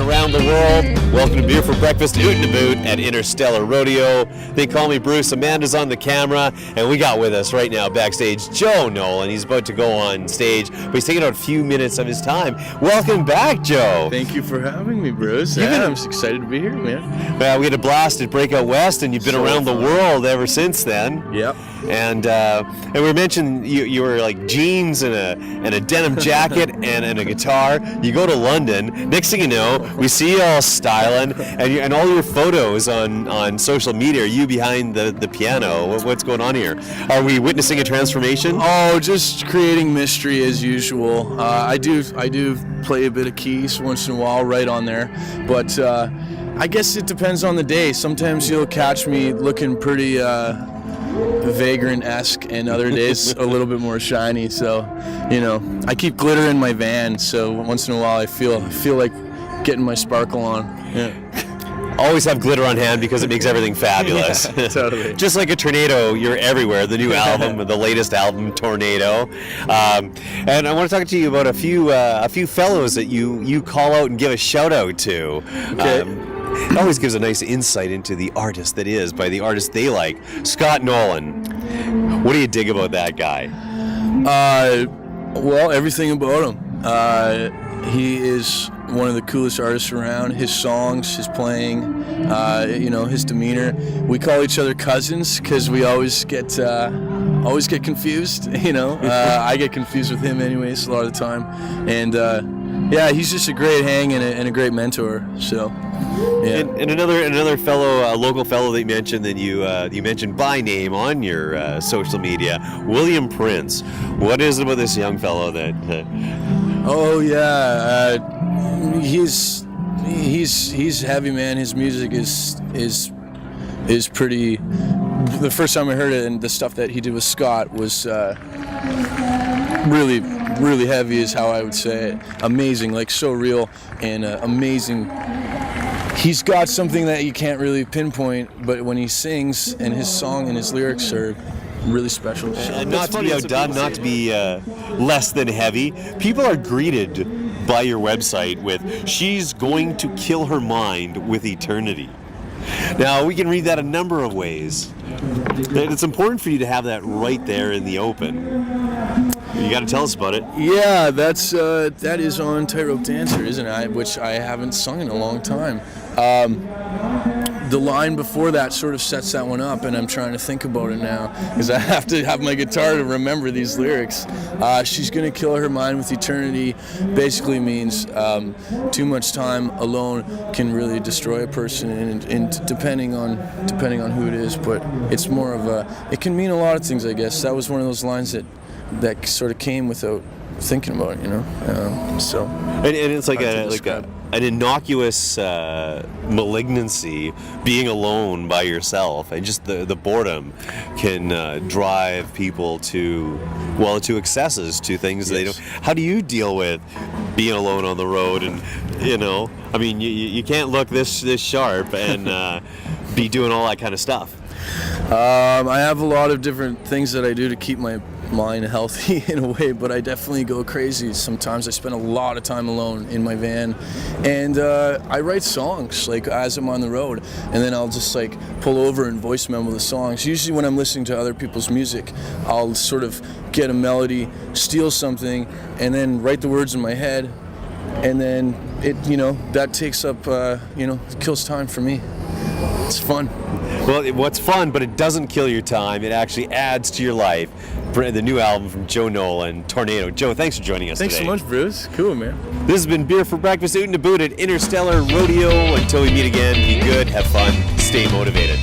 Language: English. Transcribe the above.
around the world. Welcome to Beer for Breakfast, Oot and Boot at Interstellar Rodeo. They call me Bruce. Amanda's on the camera, and we got with us right now backstage Joe Nolan. He's about to go on stage, but he's taking out a few minutes of his time. Welcome back, Joe. Thank you for having me, Bruce. I'm excited to be here, man. We had a blast at Breakout West, and you've been around the world ever since then. Yep. And we mentioned you were like jeans and a denim jacket and a guitar. You go to London. Next thing you know, we see you all styling, and all your photos on social media are you behind the piano. What's going on here? Are we witnessing a transformation? Oh, just creating mystery as usual. I do play a bit of keys once in a while, right on there, but I guess it depends on the day. Sometimes you'll catch me looking pretty vagrant-esque, and other days a little bit more shiny. So, I keep glitter in my van, so once in a while I feel like getting my sparkle on. Yeah. Always have glitter on hand because it makes everything fabulous. Yeah, totally. Just like a tornado, you're everywhere. The new album, the latest album, Tornado. And I want to talk to you about a few fellows that you call out and give a shout out to. Okay. It always gives a nice insight into the artist that is by the artist they like. Scott Nolan. What do you dig about that guy? Well, everything about him. He is one of the coolest artists around. His songs, his playing, his demeanor. We call each other cousins because we always get confused. I get confused with him anyways a lot of the time, and he's just a great hang and a great mentor. So. Yeah. And another fellow, local fellow that you mentioned that you mentioned by name on your social media, William Prince. What is it about this young fellow that? Oh yeah, he's heavy, man. His music is pretty. The first time I heard it, and the stuff that he did with Scott was really, really heavy, is how I would say it. Amazing, like so real and amazing. He's got something that you can't really pinpoint, but when he sings, and his song and his lyrics are really special. And not to be outdone, not to be less than heavy, people are greeted by your website with, "She's going to kill her mind with eternity." Now, we can read that a number of ways. It's important for you to have that right there in the open. You got to tell us about it. Yeah, that is on Tightrope Dancer, isn't it? Which I haven't sung in a long time. The line before that sort of sets that one up, and I'm trying to think about it now because I have to have my guitar to remember these lyrics. She's gonna kill her mind with eternity basically means too much time alone can really destroy a person, and depending on who it is, but it's more of it can mean a lot of things, I guess. That was one of those lines that sort of came without thinking about it, And it's like an innocuous malignancy, being alone by yourself, and just the boredom can drive people to excesses, to things they don't. How do you deal with being alone on the road? And I mean, you can't look this sharp and be doing all that kind of stuff. I have a lot of different things that I do to keep my mind healthy in a way, but I definitely go crazy. Sometimes I spend a lot of time alone in my van, and I write songs like as I'm on the road, and then I'll just like pull over and voice memo the songs. Usually when I'm listening to other people's music, I'll sort of get a melody, steal something, and then write the words in my head, and then it that takes up kills time for me. It's fun. Well, what's fun, but it doesn't kill your time. It actually adds to your life. The new album from Joe Nolan, Tornado. Joe, thanks for joining us today. Thanks so much, Bruce. Cool, man. This has been Beer for Breakfast, Oot and Boot at Interstellar Rodeo. Until we meet again, be good, have fun, stay motivated.